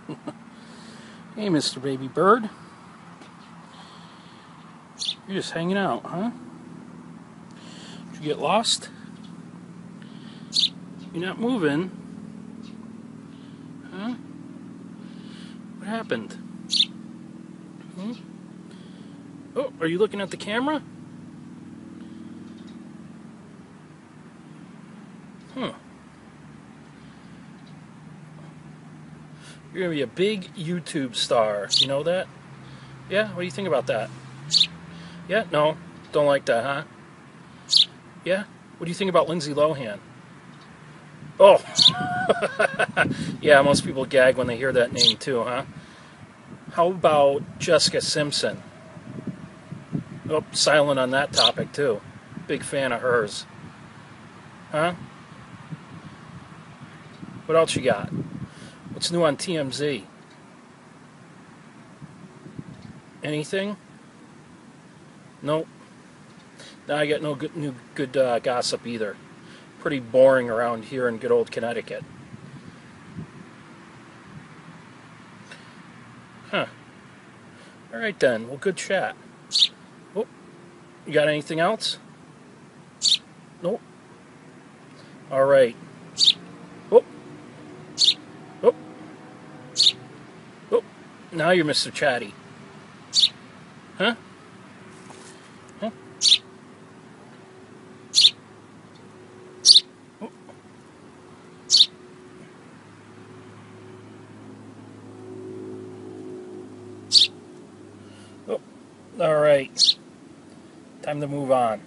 Hey, Mr. Baby Bird. You're just hanging out, huh? Did you get lost? You're not moving. Huh? What happened? Hmm? Oh, are you looking at the camera? Huh. You're going to be a big YouTube star. You know that? Yeah? What do you think about that? Yeah? No? Don't like that, huh? Yeah? What do you think about Lindsay Lohan? Oh! Yeah, most people gag when they hear that name too, huh? How about Jessica Simpson? Oh, silent on that topic too. Big fan of hers. Huh? What else you got? What's new on TMZ? Anything? Nope. Now I got no good gossip either. Pretty boring around here in good old Connecticut. Huh. All right then. Well, good chat. Oh, you got anything else? Nope. All right. Oh. Oh. Oh. Now you're Mr. Chatty. Huh? Huh? Oh. Oh. All right. Time to move on.